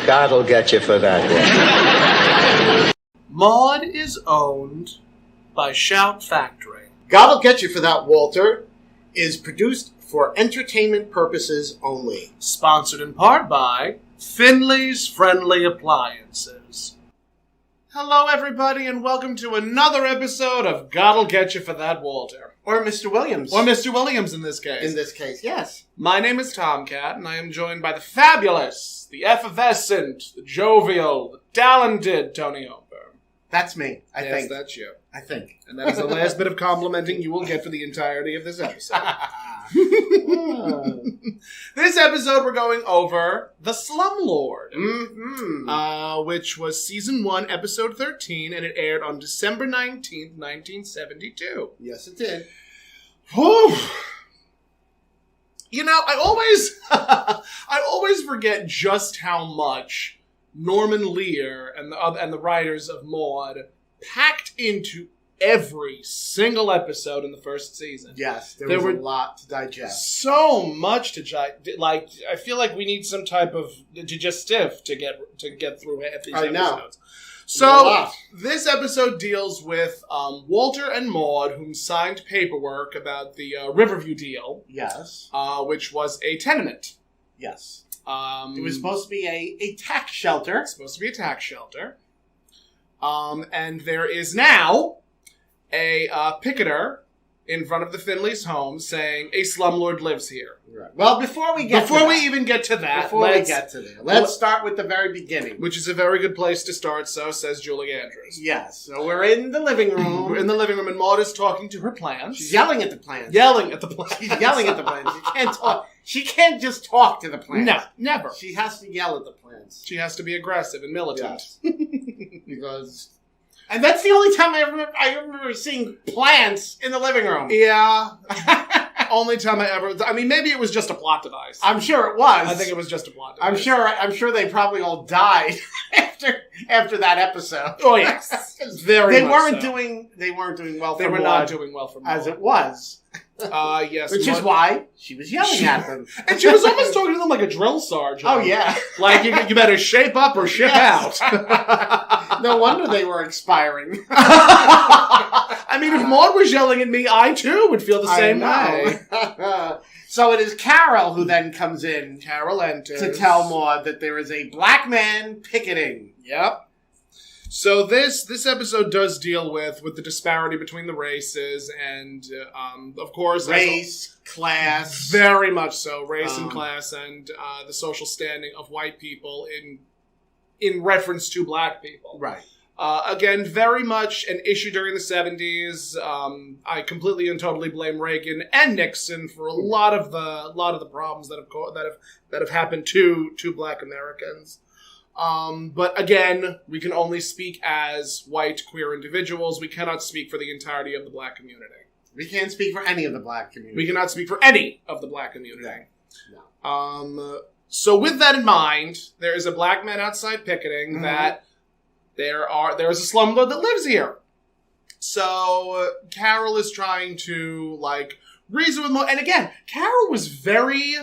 God'll get you for that one. Maude is owned by Shout Factory. God'll Get You for That, Walter is produced for entertainment purposes only. Sponsored in part by Finley's Friendly Appliances. Hello, everybody, and welcome to another episode of God'll Get You for That, Walter. Or Mr. Williams. Or Mr. Williams in this case. In this case, yes. My name is Tomcat, and I am joined by the fabulous, the effervescent, the jovial, the talented Toni Homeperm. That's me, I think. Yes, that's you. I think. And that is the last bit of complimenting you will get for the entirety of this episode. This episode, we're going over The Slumlord, which was Season 1, Episode 13, and it aired on December 19th, 1972. Yes, it did. Whew. You know, I always forget just how much Norman Lear and the writers of Maude packed into every single episode in the first season. Yes, there was a lot to digest. So much to like. I feel like we need some type of digestive to get through half these episodes. So this episode deals with Walter and Maude, whom signed paperwork about the Riverview deal. Yes, which was a tenement. Yes. It was supposed to be a tax shelter. It's supposed to be a tax shelter. And there is now a picketer in front of the Finley's home saying, a slumlord lives here. Right. Well, before we even get to that, let's start with the very beginning. Which is a very good place to start, so says Julie Andrews. Yes, so we're in the living room. We're in the living room, and Maude is talking to her plants. She's yelling at the plants. She's yelling at the plants. She can't talk. She can't just talk to the plants. No, never. She has to yell at the plants. She has to be aggressive and militant. Yes. And that's the only time I remember seeing plants in the living room. Yeah. Only time I mean, maybe it was just a plot device. I'm sure it was. I think it was just a plot device. I'm sure they probably all died after that episode. Oh yes. They weren't doing well for They were not doing well for Maude. As it was. Yes. Which is why she was yelling at them. And she was almost talking to them like a drill sergeant. Oh, yeah. Like, you better shape up or ship out. No wonder they were expiring. I mean, if Maude was yelling at me, I, too, would feel the same way. So it is Carol who then comes in. Carol enters. To tell Maude that there is a black man picketing. Yep. So this episode does deal with the disparity between the races and, of course... Race, class. Very much so. Race and class and the social standing of white people in reference to black people. Right. Again, very much an issue during the 70s. I completely and totally blame Reagan and Nixon for a lot of the problems that have happened to black Americans. But again, we can only speak as white queer individuals. We cannot speak for the entirety of the black community. We can't speak for any of the black community. We cannot speak for any of the black community. No. So with that in mind, there is a black man outside picketing that there is a slumlord that lives here. So Carol is trying to reason with Maude, and again, Carol was very.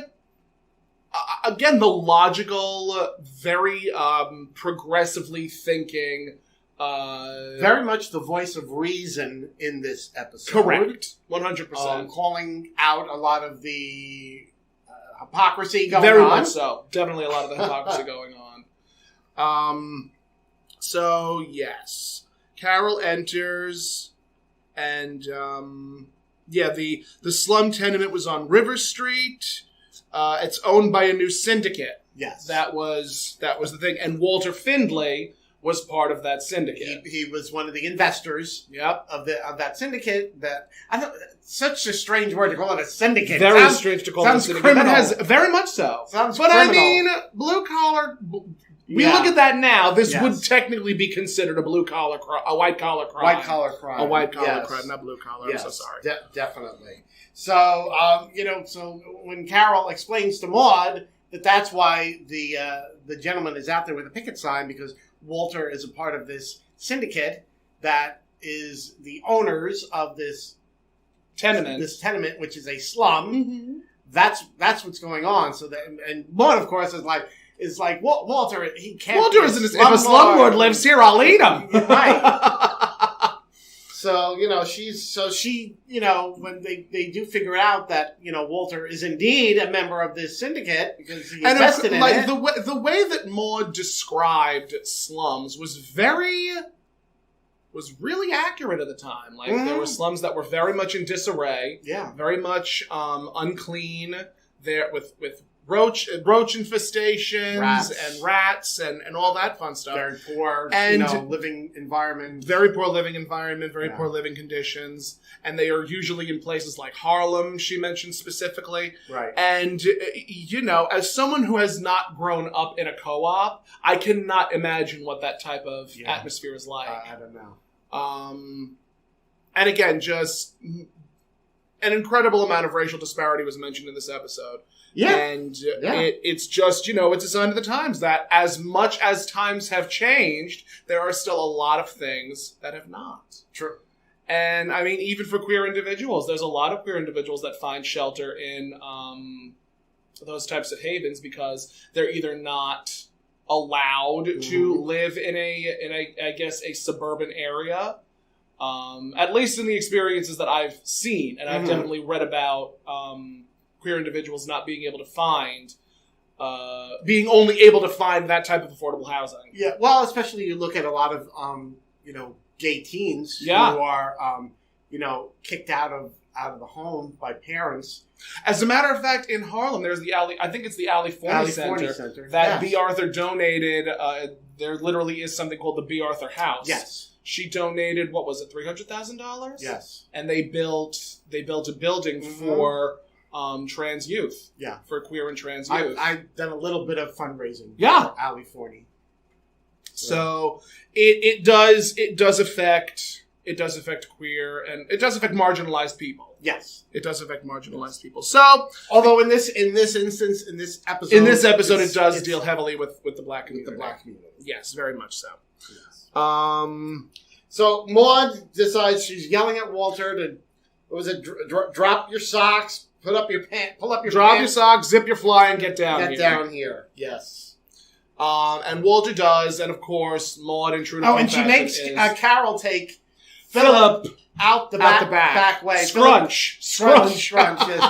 Again, the logical, very progressively thinking... very much the voice of reason in this episode. Correct. 100%. Calling out a lot of the hypocrisy going on. Very much so. Definitely a lot of the hypocrisy going on. So, yes. Carol enters, and, the slum tenement was on River Street. It's owned by a new syndicate. Yes. That was the thing. And Walter Findlay was part of that syndicate. He was one of the investors of that syndicate. That I thought such a strange word to call it a syndicate. Very strange to call it a syndicate. Criminal. That has very much so. Sounds but criminal. I mean, blue collar. We look at that now. This would technically be considered a white collar crime. White collar crime. A white collar crime, not blue collar. Yes. I'm so sorry. Definitely. So, so when Carol explains to Maude that that's why the gentleman is out there with a picket sign, because Walter is a part of this syndicate that is the owners of this tenement, which is a slum. Mm-hmm. That's what's going on. So that, and Maude, of course, is like, is like, Walter, he can't. Walter isn't. If a slumlord lives here, I'll eat him. Right. So, she, when they do figure out that, Walter is indeed a member of this syndicate because he invested in it. The way that Maude described slums was really accurate at the time. Like, there were slums that were very much in disarray. Yeah. Very much unclean. There with roach infestations and rats and all that fun stuff. Very poor, living environment. Very poor living environment, very poor living conditions. And they are usually in places like Harlem, she mentioned specifically. Right. And, as someone who has not grown up in a co-op, I cannot imagine what that type of atmosphere is like. I don't know. And again, just an incredible amount of racial disparity was mentioned in this episode. Yeah. And it's just, it's a sign of the times that as much as times have changed, there are still a lot of things that have not. True. And, I mean, even for queer individuals, there's a lot of queer individuals that find shelter in those types of havens because they're either not allowed to live in a suburban area. At least in the experiences that I've seen, and I've definitely read about queer individuals not being able to find, being only able to find that type of affordable housing. Yeah, well, especially you look at a lot of, gay teens who are, kicked out of the home by parents. As a matter of fact, in Harlem, there's I think it's the Ali Forney Center that B. Arthur donated. There literally is something called the B. Arthur House. Yes. She donated, what was it, $300,000? Yes. And they built a building for trans youth. Yeah. For queer and trans youth. I've done a little bit of fundraising for Ali Forney. So it does affect queer and it does affect marginalized people. Yes. It does affect marginalized people. So although in this episode it does deal heavily with the black community. The black community. Yes, very much so. Yes. So Maude decides she's yelling at Walter to drop your socks, pull up your pants, drop your socks, zip your fly, and get down here. Yes. And Walter does, and of course Maude in true. Oh, and she makes Carol take Philip out the back way. Scrunch. Yes.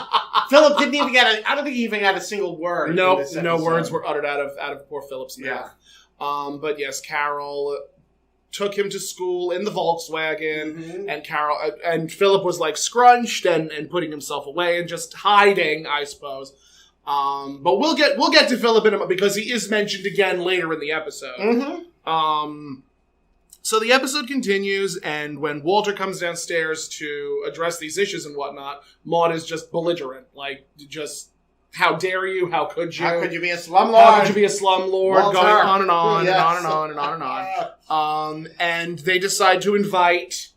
Philip didn't even I don't think he even got a single word. No words were uttered out of poor Philip's mouth. Yeah. But yes, Carol took him to school in the Volkswagen, and Philip was like scrunched and putting himself away and just hiding, I suppose. But we'll get to Philip in a moment because he is mentioned again later in the episode. So the episode continues, and when Walter comes downstairs to address these issues and whatnot, Maude is just belligerent, like just. How dare you? How could you? How could you be a slumlord? How could you be a slumlord? Walter. Going on and on Yes. and on and on and on and on. And they decide to invite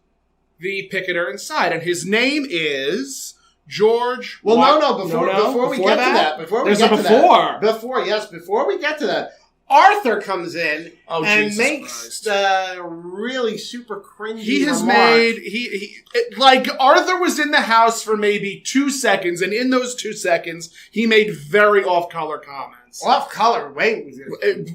the picketer inside, and his name is George. Well, before we get to that, before we get to that, Arthur comes in and makes the really super cringy He has remark. Arthur was in the house for maybe 2 seconds, and in those 2 seconds, he made very off-color comments. Off-color? Wait.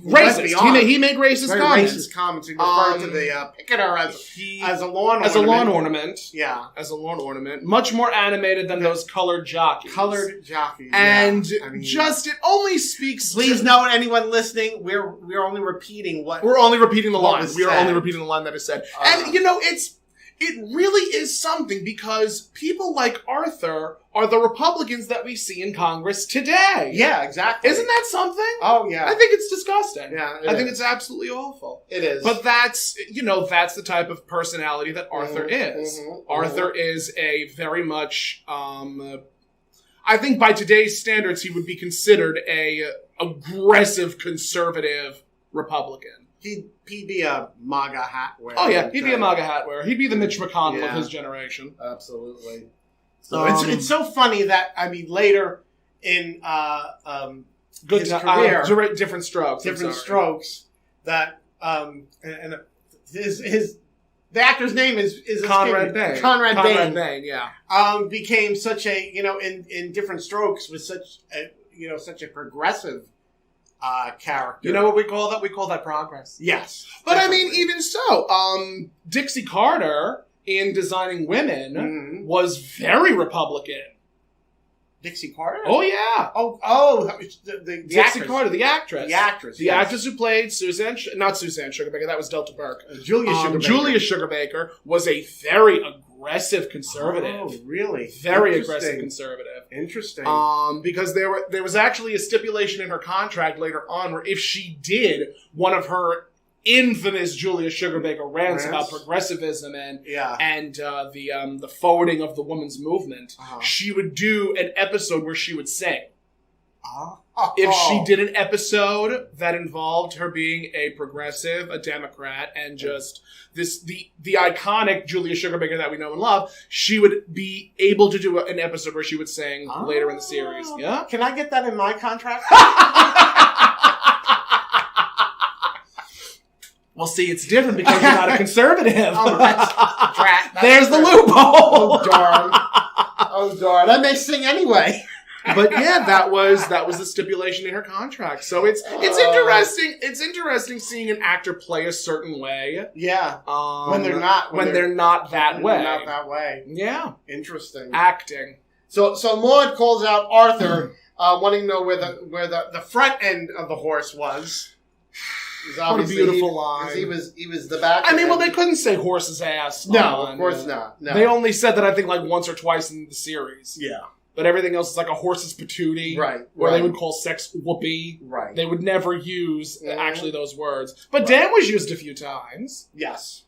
Racist. He made racist very comments. Racist comments. He referred to the picketer as a lawn ornament. As a lawn ornament. Yeah. As a lawn ornament. Much more animated than those colored jockeys. Colored jockeys. And it only speaks Please note, anyone listening, we're only repeating what... We're only repeating the line. We are only repeating the line that is said. And, it really is something because people like Arthur are the Republicans that we see in Congress today. Yeah, exactly. Isn't that something? Oh, yeah. I think it's disgusting. Yeah, I think it's absolutely awful. It is. But that's the type of personality that Arthur is. Arthur is a very much, I think by today's standards, he would be considered a aggressive conservative Republican. He'd be a MAGA hat wearer. Oh, yeah. He'd be a MAGA hat wearer. He'd be the Mitch McConnell of his generation. Absolutely. So it's so funny that, later in his career... different strokes. That, the actor's name is Conrad Bain. Conrad Bain, yeah. Became such a, in Different Strokes was such a progressive character. You know what we call that? We call that progress. Yes. But definitely. I mean, even so, Dixie Carter, in Designing Women, was very Republican. Dixie Carter? Oh, yeah. That was the Dixie actress. Carter, the actress. The actress, The actress who played not Suzanne Sugarbaker, that was Delta Burke. Julia Sugarbaker. Julia Sugarbaker was a very aggressive conservative. Oh, really? Very aggressive conservative. Interesting. Because there was actually a stipulation in her contract later on where if she did one of her infamous Julia Sugarbaker rants about progressivism and the forwarding of the women's movement, she would do an episode where she would sing. If she did an episode that involved her being a progressive, a Democrat, and just the iconic Julia Sugarbaker that we know and love, she would be able to do an episode where she would sing later in the series. Yeah. Can I get that in my contract? Well, see, it's different because you're not a conservative. There's the loophole. Oh, darn. I may sing anyway. But yeah, that was the stipulation in her contract. So it's interesting. It's interesting seeing an actor play a certain way. Yeah. When they're not that way. Not that way. Yeah. Interesting. Acting. So Maude calls out Arthur, wanting to know where the front end of the horse was. What a beautiful line. He was the back. I mean, well, they couldn't say horse's ass. No, of course not. No. They only said that I think like once or twice in the series. Yeah. But everything else is like a horse's patootie. Right. Or they would call sex whoopee. Right. They would never use actually those words. But Dan was used a few times. Yes.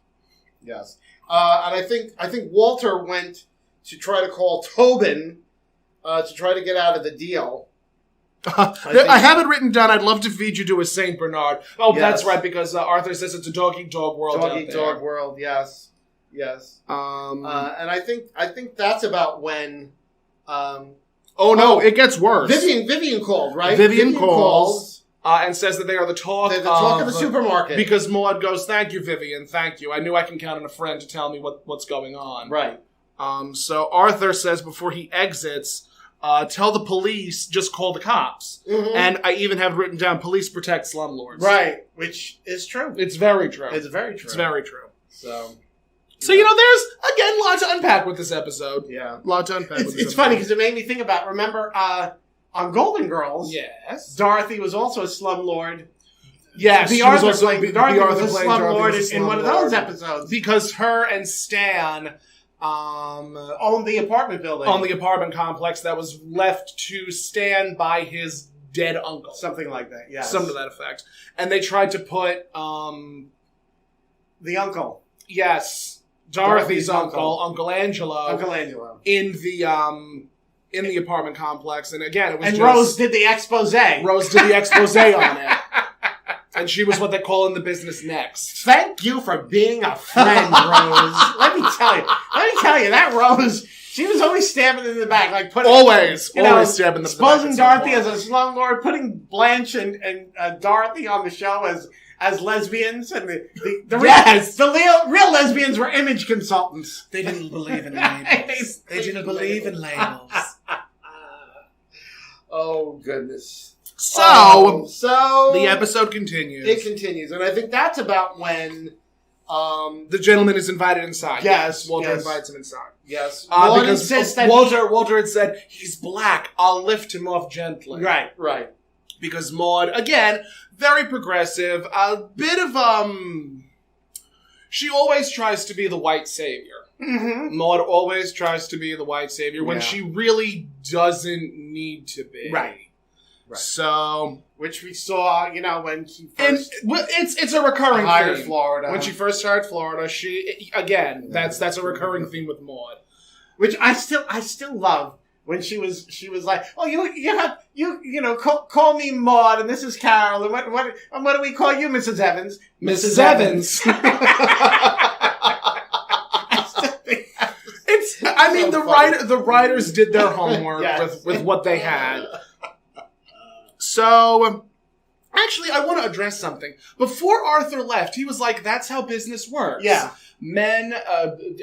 Yes. And I think Walter went to try to call Tobin to try to get out of the deal. I have it written down. I'd love to feed you to a Saint Bernard. Oh, yes. That's right, because Arthur says it's a dog-eat-dog world out there. Dog-eat-dog world, yes. Yes. And I think that's about when... it gets worse. Vivian called, right? Vivian calls and says that they are the talk of the supermarket. Because Maude goes, "Thank you, Vivian, thank you. I knew I can count on a friend to tell me what's going on." Right. So Arthur says before he exits, tell the police, just call the cops. Mm-hmm. And I even have written down, police protect slumlords. Right, which is true. It's very true. It's very true. It's very true. So you know, there's, again, a lot to unpack with this episode. Yeah. A lot to unpack with this It's funny because it made me think about, remember, on Golden Girls, yes, Dorothy was also a slumlord. Yes, Dorothy was a slumlord in one of those episodes. Because her and Stan owned the apartment building. On the apartment complex that was left to Stan by his dead uncle. Something like that, yes. Something to that effect. And they tried to put... the uncle. Yes. Dorothy's uncle, Uncle Angelo. In the apartment complex. And again, it was And Rose did the expose. Rose did the expose on it. And she was what they call in the business next. Thank you for being a friend, Rose. Let me tell you, that Rose, she was always stabbing in the back, like putting always stabbing in the back. Exposing Dorothy as a slumlord, putting Blanche and Dorothy on the show as lesbians, and the real lesbians were image consultants. They didn't believe in labels. They didn't believe in labels. Oh goodness. So the episode continues. It continues, and I think that's about when the gentleman is invited inside. Yes, Walter invites him inside. Yes, because Walter had said he's black. I'll lift him off gently. Right. Because Maude, again, very progressive. A bit of she always tries to be the white savior. Mm-hmm. Maude always tries to be the white savior when she really doesn't need to be. Right. So, which we saw, when she first... It's a recurring hired theme. Florida. When she first hired Florida, that's a recurring theme with Maude. Which I still love. When she was like, oh, call me Maude, and this is Carol, and what do we call you, Mrs. Evans? Mrs. Evans. The writers did their homework with what they had. So, actually, I want to address something. Before Arthur left, he was like, that's how business works. Yeah. Men,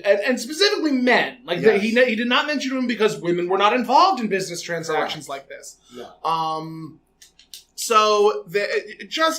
and specifically men. Like, he did not mention women because women were not involved in business transactions like this. Yeah. So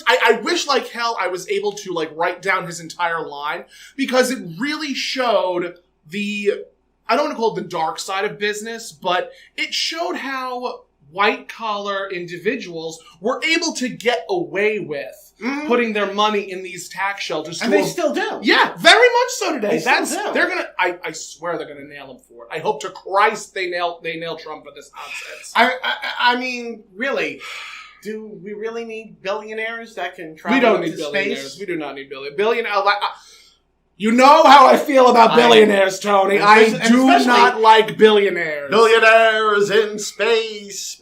I wish like hell I was able to like write down his entire line, because it really showed I don't want to call it the dark side of business, but it showed how white collar individuals were able to get away with putting their money in these tax shelters. And they still do. Yeah, very much so today. They're gonna. I swear they're gonna nail him for it. I hope to Christ they nail Trump for this nonsense. I mean, really. Do we really need billionaires that can travel We don't into need billionaires. space? We do not need billionaires. You know how I feel about billionaires, Tony. I do not like billionaires. Billionaires in space.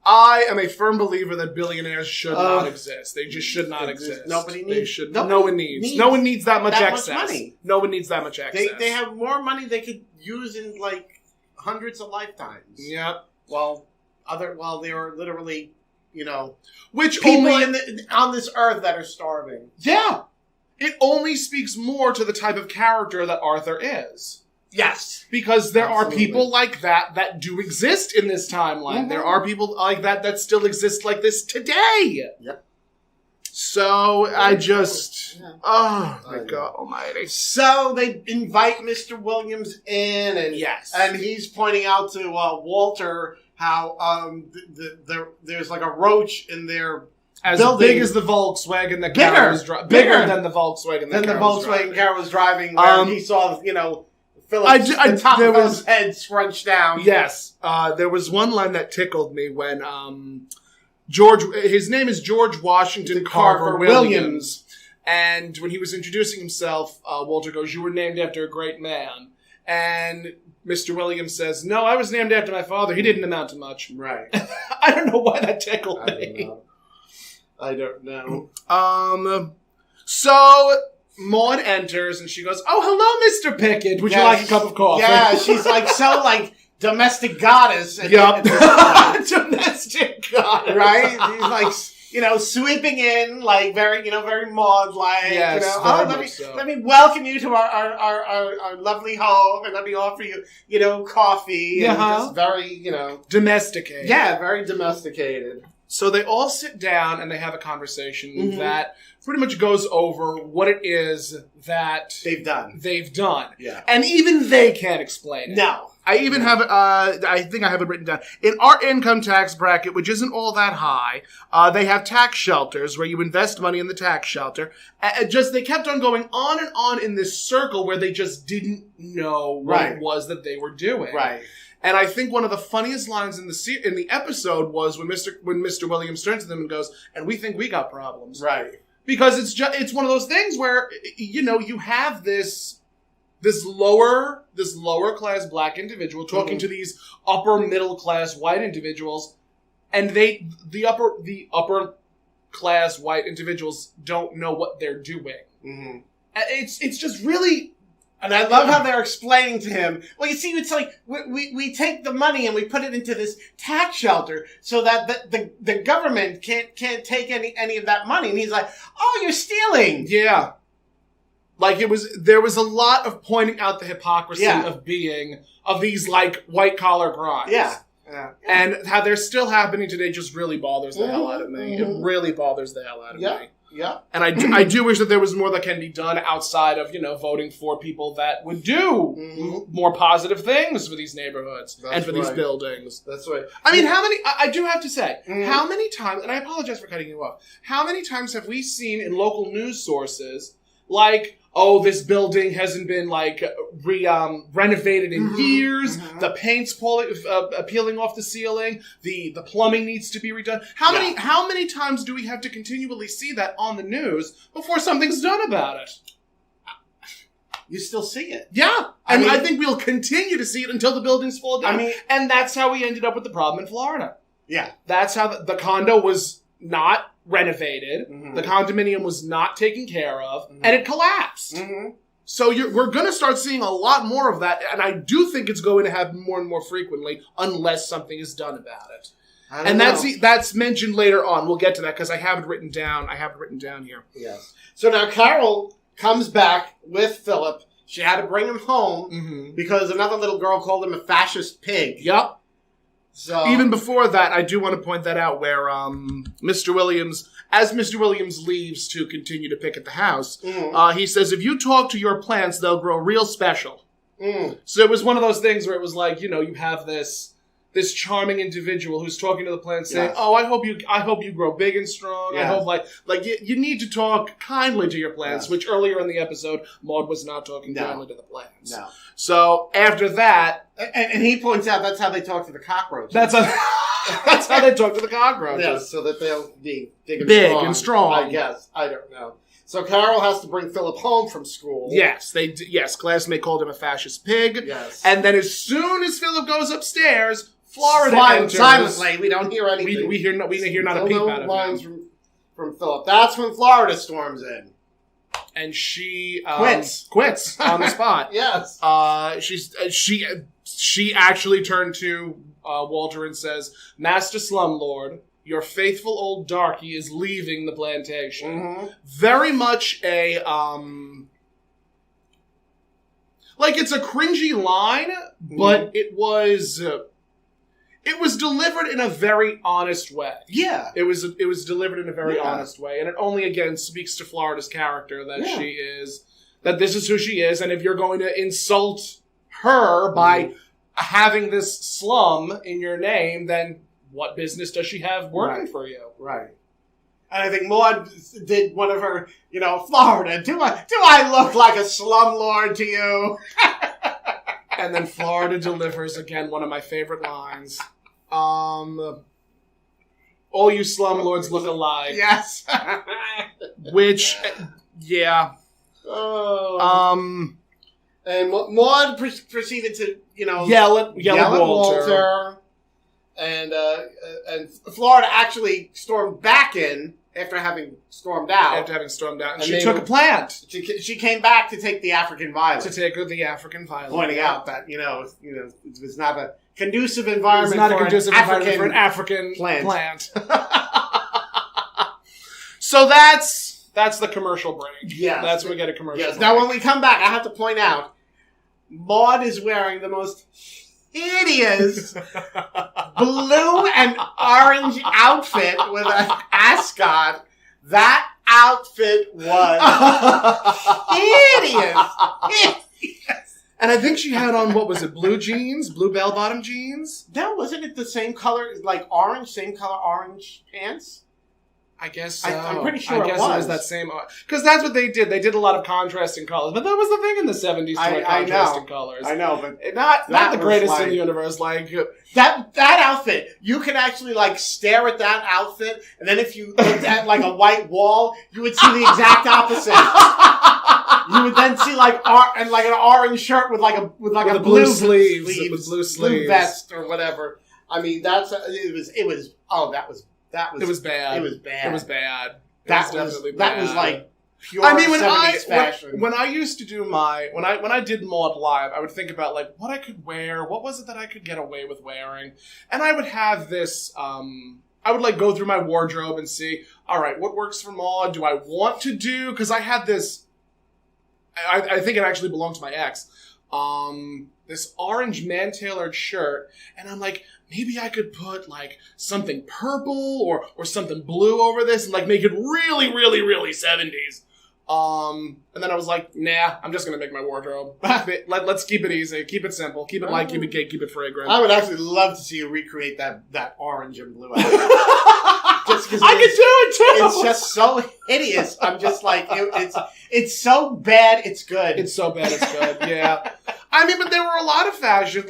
I am a firm believer that billionaires should not exist. They just should not exist. Nobody needs. No one needs that much excess. Money. No one needs that much excess. They have more money they could use in like hundreds of lifetimes. Yep. While they are literally, which people only on this earth that are starving. Yeah. It only speaks more to the type of character that Arthur is. Yes. Because there are people like that do exist in this timeline. Mm-hmm. There are people like that still exist like this today. Yep. So I just, oh my God Almighty! So they invite Mr. Williams in, and and he's pointing out to Walter how there's like a roach in their as building. Big as the Volkswagen that Carol was driving. Bigger than the Volkswagen that Carol was driving. Where he saw Philip's the top of his head scrunched down. Yes, there was one line that tickled me when his name is George Washington Carver Williams. And when he was introducing himself, Walter goes, "You were named after a great man." And Mr. Williams says, "No, I was named after my father. He didn't amount to much." Right. I don't know why that tickled me. I don't know. So Maude enters and she goes, "Oh, hello, Mr. Pickett. Would you like a cup of coffee?" Yeah, she's like so like domestic goddess. Yep. Domestic goddess. Right? He's like, sweeping in, like very Maude-like. Yes, let me welcome you to our lovely home, and let me offer you, coffee. Yeah. And just very, domesticated. Yeah, very domesticated. So they all sit down and they have a conversation that pretty much goes over what it is that they've done. Yeah. And even they can't explain it. No. I even have, I think I have it written down. In our income tax bracket, which isn't all that high, they have tax shelters where you invest money in the tax shelter. They kept on going on and on in this circle where they just didn't know what it was that they were doing. Right. And I think one of the funniest lines in the episode was when Mr. Williams turns to them and goes, "And we think we got problems." Right. Because it's one of those things where, you have this lower class black individual talking to these upper middle class white individuals, and the upper class white individuals don't know what they're doing. Mm-hmm. It's just really. And I love how they're explaining to him, well, you see, it's like, we take the money and we put it into this tax shelter so that the government can't take any of that money. And he's like, "Oh, you're stealing." Yeah. Like there was a lot of pointing out the hypocrisy of these like white collar crimes. Yeah. And how they're still happening today just really bothers the hell out of me. It really bothers the hell out of me. Yeah. And I do wish that there was more that can be done outside of, voting for people that would do more positive things for these neighborhoods and for these buildings. That's right. I mean, I do have to say, how many times, and I apologize for cutting you off, how many times have we seen in local news sources, like, "Oh, this building hasn't been renovated in years. The paint's peeling off the ceiling. The plumbing needs to be redone." How many times do we have to continually see that on the news before something's done about it? You still see it. Yeah. I think we'll continue to see it until the buildings fall down. And that's how we ended up with the problem in Florida. Yeah. That's how the condo was not renovated. The condominium was not taken care of, and it collapsed. So we're going to start seeing a lot more of that, and I do think it's going to happen more and more frequently unless something is done about it. And that's mentioned later on. We'll get to that because I have it written down. I have it written down here. Yes. So now Carol comes back with Philip. She had to bring him home because another little girl called him a fascist pig. Yep. So even before that, I do want to point that out where Mr. Williams, as Mr. Williams leaves to continue to pick at the house, he says, if you talk to your plants, they'll grow real special. So it was one of those things where it was like, you know, you have this charming individual who's talking to the plants saying, "Oh, I hope you grow big and strong. I hope you need to talk kindly to your plants," which earlier in the episode, Maude was not talking kindly to the plants. No. So after that, and he points out that's how they talk to the cockroaches. That's how they talk to the cockroaches. Yeah, so that they'll be big and strong. I guess. I don't know. So Carol has to bring Philip home from school. Yes, classmate called him a fascist pig. Yes. And then as soon as Philip goes upstairs, Florida enters. Silently, we don't hear anything. We hear not a peep out of lines from Philip. That's when Florida storms in. And she quits on the spot. Yes. She actually turned to Walter and says, "Master Slumlord, your faithful old darky is leaving the plantation." Very much a it's a cringy line, but it was delivered in a very honest way. Yeah. It was delivered in a very honest way. And it only, again, speaks to Florida's character that that this is who she is. And if you're going to insult her by having this slum in your name, then what business does she have working for you? Right. And I think Maude did one of her, Florida, do I look like a slumlord to you? And then Florida delivers, again, one of my favorite lines. All you slumlords look alike. Yes. Which, yeah. And Maude proceeded to, yell at Walter. And Florida actually stormed back in after having stormed out. And she took a plant. She came back to take the African violet. Pointing out that, it was not a conducive environment for an African plant. So that's the commercial break. Yes. That's when we get a commercial break. Now, when we come back, I have to point out, Maude is wearing the most hideous blue and orange outfit with an ascot. That outfit was hideous. And I think she had on, what was it, blue bell-bottom jeans? No, wasn't it the same color, same color orange pants? I guess so. I'm pretty sure it was that same... Because that's what they did. They did a lot of contrasting colors. But that was the thing in the 70s to contrasting colors. I know, but... Not the greatest in the universe. That outfit, you could actually, stare at that outfit, and then if you looked at, a white wall, you would see the exact opposite. You would then see, an orange shirt with a blue sleeves. Blue vest or whatever. I mean, it was bad. It was bad. That was pure 70s fashion. When I used to do when I did Maude live, I would think about what I could wear, what was it that I could get away with wearing, and I would have this. I would go through my wardrobe and see, all right, what works for Maude? Do I want to do? Because I had this. I think it actually belonged to my ex. This orange man-tailored shirt, and I'm like, maybe I could put something purple or something blue over this and make it really, really, really 70s. And then I was like, nah, I'm just gonna make my wardrobe. Let's keep it easy, keep it simple, keep it light, keep it gay, keep it fragrant. I would actually love to see you recreate that orange and blue outfit. Just because I could do it too. It's just so hideous. I'm just it's so bad, it's good. It's so bad, it's good. Yeah. I mean, but there were a lot of fashions,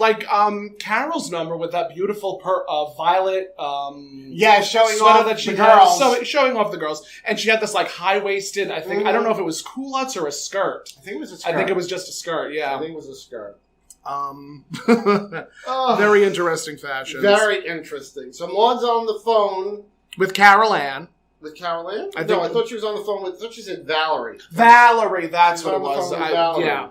Carol's number with that beautiful violet, showing off that she the girls, showing off the girls, and she had this high waisted. I think I don't know if it was culottes or a skirt. I think it was a skirt. I think it was just a skirt. Yeah, I think it was a skirt. Very interesting fashions. Very interesting. So Maude's on the phone with Carol Ann. With Carol Ann? I thought she was on the phone with. I thought she said Valerie. Valerie, that's what it was. Yeah.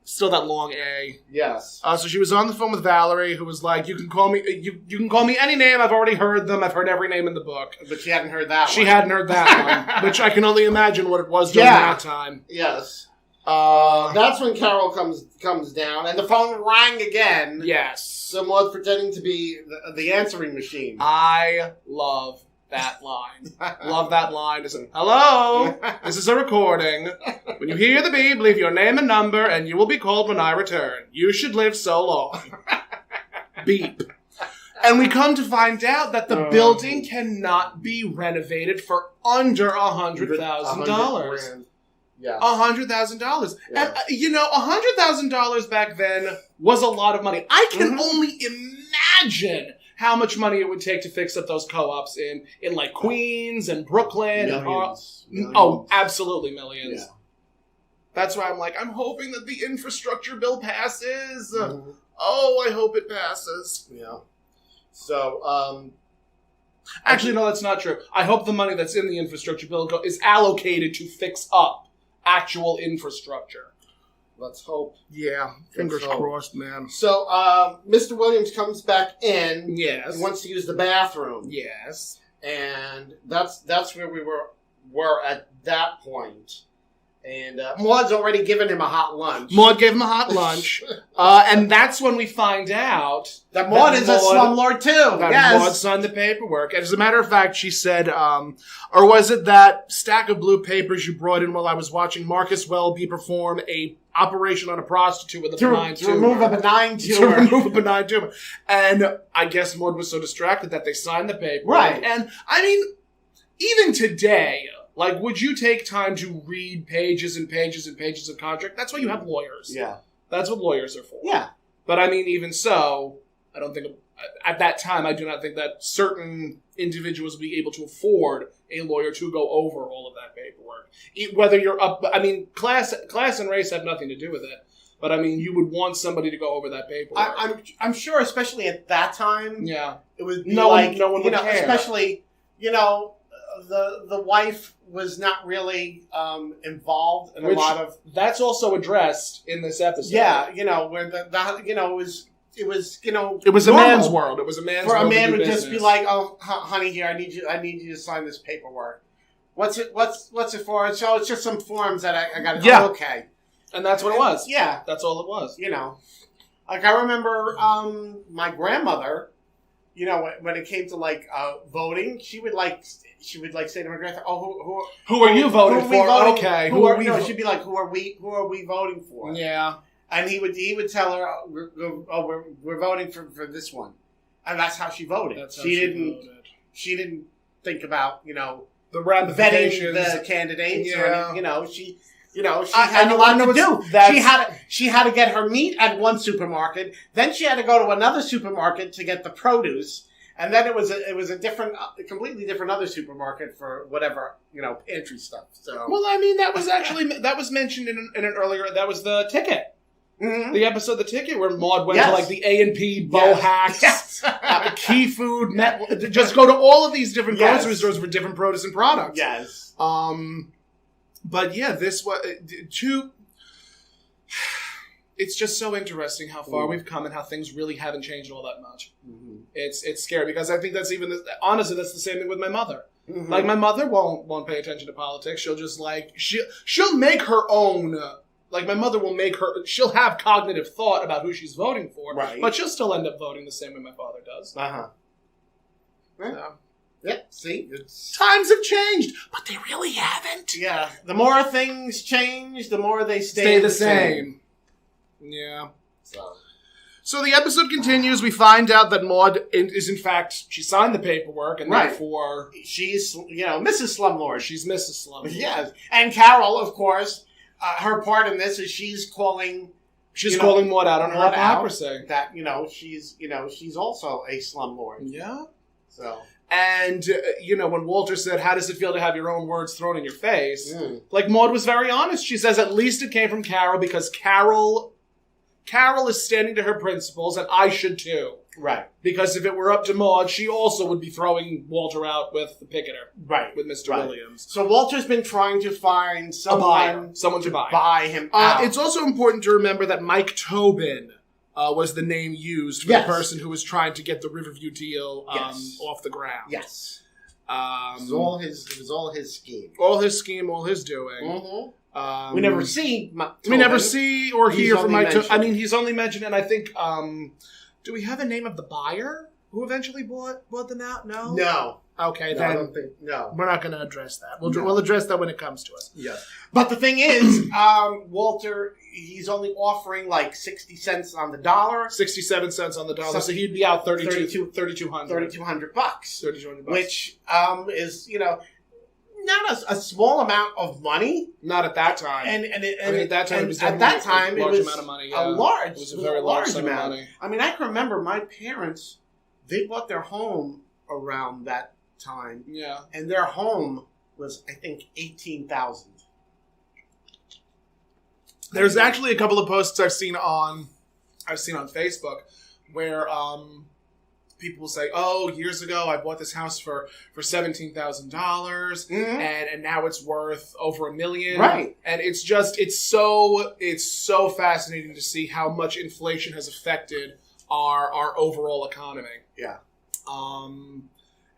Still that long A. Yes. So she was on the phone with Valerie, who was like, "You can call me. You can call me any name. I've already heard them. I've heard every name in the book." But she hadn't heard that. She hadn't heard that one, which I can only imagine what it was during that time. Yes. That's when Carol comes down, and the phone rang again. Yes. So Maude pretending to be the answering machine. I love that line. Love that line. It's, hello, this is a recording. When you hear the beep, leave your name and number, and you will be called when I return. You should live so long. Beep. And we come to find out that the building cannot be renovated for under $100,000. Yeah. $100,000. And, $100,000 back then was a lot of money. I can only imagine how much money it would take to fix up those co-ops in like Queens and Brooklyn. Millions. Oh, absolutely millions. Yeah. That's why I'm like, I'm hoping that the infrastructure bill passes. Oh, I hope it passes. Yeah. So, actually, no, that's not true. I hope the money that's in the infrastructure bill is allocated to fix up actual infrastructure. Let's hope. Yeah, fingers crossed, man. So, Mr. Williams comes back in. Yes. He wants to use the bathroom. Yes. And that's where we were at that point. And Maude's already given him a hot lunch. Maude gave him a hot lunch. And that's when we find out that Maude is a slumlord too. That Maude signed the paperwork. As a matter of fact, she said, or was it that stack of blue papers you brought in while I was watching Marcus Welby perform a operation on a prostitute with a benign tumor. To remove a benign tumor. To remove a benign tumor. And I guess Maude was so distracted that they signed the paper. Right. And, I mean, even today, like, would you take time to read pages and pages and pages of contract? That's why you have lawyers. Yeah. That's what lawyers are for. Yeah. But, I mean, even so, I don't think, at that time, I do not think that certain individuals would be able to afford a lawyer to go over all of that paperwork. Whether you're up, I mean, class and race have nothing to do with it. But, I mean, you would want somebody to go over that paperwork. I'm sure, especially at that time, yeah, it would be no one would care. Especially, the wife was not really involved in a lot of. That's also addressed in this episode. Yeah, where it was it was normal. A man's world. It was a man's world. For a man would just be like, "Oh, honey, here, I need you to sign this paperwork. What's it for?" So it's just some forms that I got. Yeah. Oh, okay. And that's what it was. Yeah, that's all it was. Like I remember my grandmother. When it came to like voting, she would say to my grandfather, "Oh, who are you voting for?" Okay, she'd be like, "Who are we voting for?" Yeah, and he would tell her, we're voting for this one," and that's how she voted. She didn't think about the ramifications, vetting the candidates. Yeah. Or she had a lot to do. She had to get her meat at one supermarket. Then she had to go to another supermarket to get the produce, and then it was a completely different other supermarket for whatever pantry stuff. So well, I mean, that was mentioned in an earlier. That was the ticket. Mm-hmm. The episode, The Ticket, where Maude went to like the A&P, Bohacks, Key Food, just go to all of these different grocery stores for different produce and products. Yes. But yeah, this was it's just so interesting how far we've come and how things really haven't changed all that much. Mm-hmm. It's scary because I think that's honestly that's the same thing with my mother. Mm-hmm. Like my mother won't pay attention to politics. She'll just she'll make her own. Like my mother she'll have cognitive thought about who she's voting for, right? But she'll still end up voting the same way my father does. Yeah, see? Times have changed, but they really haven't. Yeah. The more things change, the more they stay the same. Yeah. So the episode continues. We find out that Maude is, in fact, she signed the paperwork, and therefore... She's, Mrs. Slumlord. She's Mrs. Slumlord. Yes. And Carol, of course, her part in this is she's calling... She's calling Maude out on her hypocrisy. That, she's also a slumlord. Yeah. So... And, when Walter said, how does it feel to have your own words thrown in your face? Like, Maude was very honest. She says, at least it came from Carol because Carol is standing to her principles, and I should too. Right. Because if it were up to Maude, she also would be throwing Walter out with the picketer. Right. With Mr. Williams. So Walter's been trying to find someone to buy him out. It's also important to remember that Mike Tobin was the name used for the person who was trying to get the Riverview deal off the ground. Yes. It was all his scheme. All his scheme, all his doing. Mm-hmm. We never see. We never see or hear from Mike. mentioned. I mean, he's only mentioned, and I think. Do we have a name of the buyer who eventually bought them out? No. No. Okay, No, then I don't think. No. we're not going to address that. We'll address that when it comes to us. Yeah. But the thing is, Walter, he's only offering like 60 cents on the dollar. 67 cents on the dollar, so he'd be out $3,200. $3,200 bucks. $3,200. Which is, not a small amount of money. Not at that time. And at that time, it was at that time, a large it was amount of money. a large, it was a very large sum of amount. money. I mean, I can remember my parents, they bought their home around that time. Yeah. And their home was, I think, $18,000. There's actually a couple of posts I've seen on Facebook where people will say, "Oh, years ago I bought this house for $17,000, and now it's worth over $1 million." Right. And it's so fascinating to see how much inflation has affected our overall economy. Yeah. And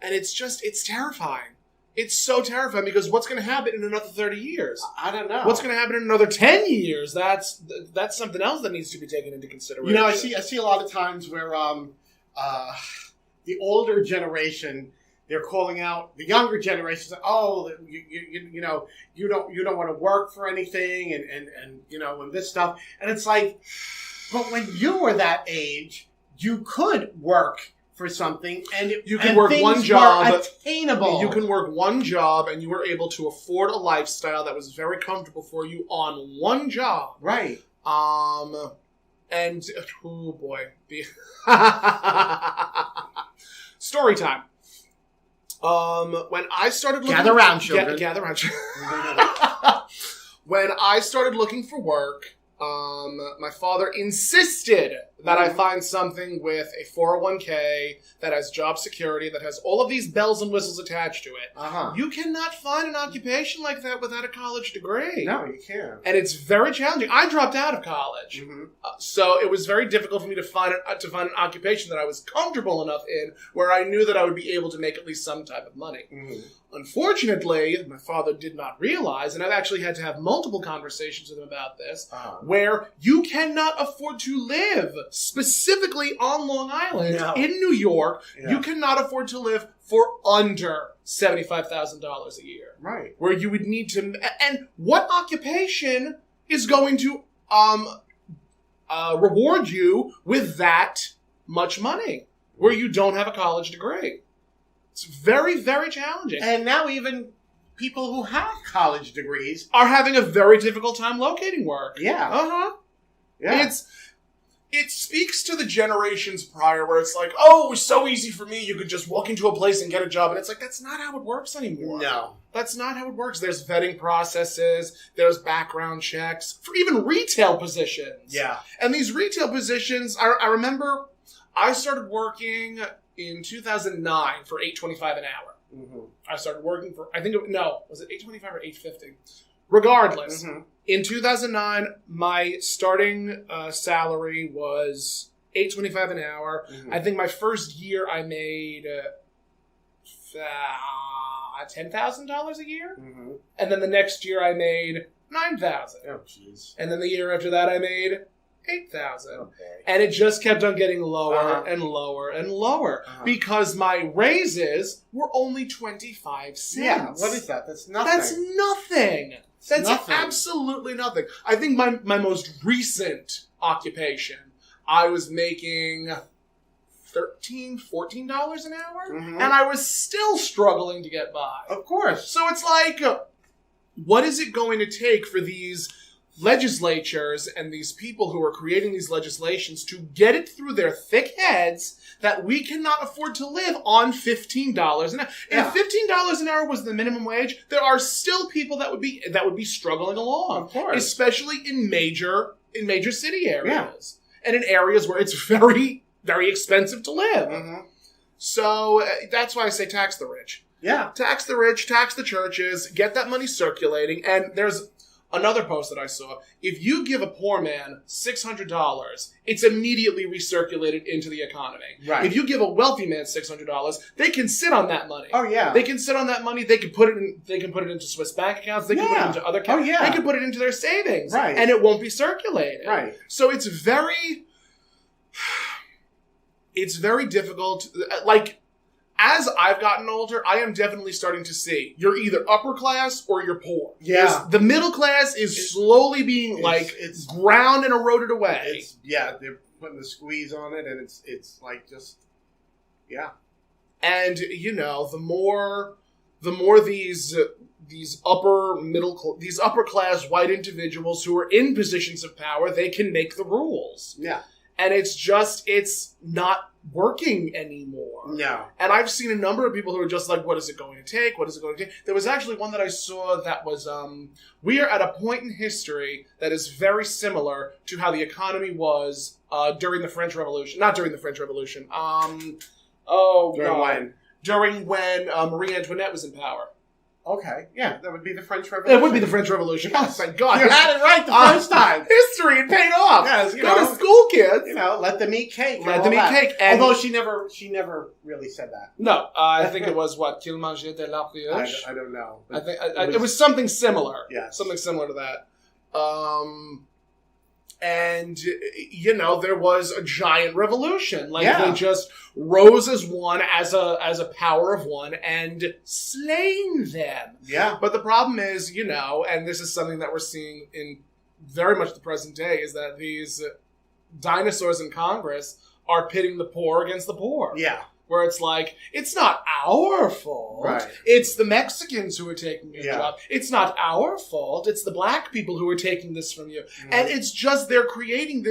it's terrifying. It's so terrifying because what's going to happen in another 30 years? I don't know. What's going to happen in another 10 years? That's something else that needs to be taken into consideration. I see a lot of times where the older generation, they're calling out the younger generation. Oh, you don't want to work for anything, and this stuff. And it's like, but when you were that age, you could work for something, and you can work one job, attainable. You can work one job, and you were able to afford a lifestyle that was very comfortable for you on one job. Right. And oh boy, story time. When I started looking, gather around, children. Gather around. When I started looking for work, my father insisted that I find something with a 401k that has job security, that has all of these bells and whistles attached to it. Uh-huh. You cannot find an occupation like that without a college degree. No, you can't. And it's very challenging. I dropped out of college, so it was very difficult for me to find an occupation that I was comfortable enough in, where I knew that I would be able to make at least some type of money. Mm-hmm. Unfortunately, my father did not realize, and I've actually had to have multiple conversations with him about this, where you cannot afford to live, specifically on Long Island, in New York, you cannot afford to live for under $75,000 a year. Right. Where you would need to... And what occupation is going to reward you with that much money, where you don't have a college degree? It's very, very challenging. And now even people who have college degrees are having a very difficult time locating work. Yeah. Uh-huh. Yeah. It speaks to the generations prior, where it's like, oh, it was so easy for me. You could just walk into a place and get a job. And it's like, that's not how it works anymore. No. That's not how it works. There's vetting processes. There's background checks for even retail positions. Yeah. And these retail positions, I remember I started working in 2009 for $8.25 an hour. Mm-hmm. I started working for, was it $8.25 or $8.50? Regardless, in 2009, my starting salary was $8.25 an hour. Mm-hmm. I think my first year I made $10,000 a year, and then the next year I made $9,000. Oh, jeez! And then the year after that I made $8,000, and it just kept on getting lower and lower and lower because my raises were only 25 cents. Yeah, what is that? That's nothing. That's absolutely nothing. I think my most recent occupation, I was making $13, $14 an hour, and I was still struggling to get by. Of course. So it's like, what is it going to take for these legislatures and these people who are creating these legislations to get it through their thick heads that we cannot afford to live on $15 an hour? Yeah. If $15 an hour was the minimum wage, there are still people that would be struggling along. Of course. Especially in major city areas. And in areas where it's very, very expensive to live. So that's why I say tax the rich. Yeah. Tax the rich, tax the churches, get that money circulating, and there's Another post that I saw, if you give a poor man $600, it's immediately recirculated into the economy. Right. If you give a wealthy man $600, they can sit on that money. Oh, yeah. They can sit on that money. They can put it in. They can put it into Swiss bank accounts. They can put it into other accounts. Oh, yeah. They can put it into their savings. Right. And it won't be circulated. Right. So it's very difficult. Like, as I've gotten older, I am definitely starting to see you're either upper class or you're poor. Yeah. The middle class is slowly being it's ground and eroded away. They're putting the squeeze on it, and it's like just, yeah. And the more these upper class white individuals who are in positions of power, they can make the rules. Yeah. And it's not working anymore. No. And I've seen a number of people who are just like, what is it going to take? What is it going to take? There was actually one that I saw that was, we are at a point in history that is very similar to how the economy was during the French Revolution. Not during the French Revolution. During when Marie Antoinette was in power. Okay, yeah, that would be the French Revolution. It would be the French Revolution. Oh, thank God. You had it right the first time. History, it paid off. Yes, Go to school, kids. Let them eat cake. Let them eat cake. And although she never really said that. No, I think it was qu'il mangeait de la brioche. I don't know. I think it was something similar. Yes. Something similar to that. And, there was a giant revolution. They just rose as one, as a power of one, and slain them. Yeah. But the problem is, and this is something that we're seeing in very much the present day, is that these dinosaurs in Congress are pitting the poor against the poor. Yeah. Where it's like, it's not our fault. Right. It's the Mexicans who are taking your job. It's not our fault. It's the black people who are taking this from you. Mm. And it's just, they're creating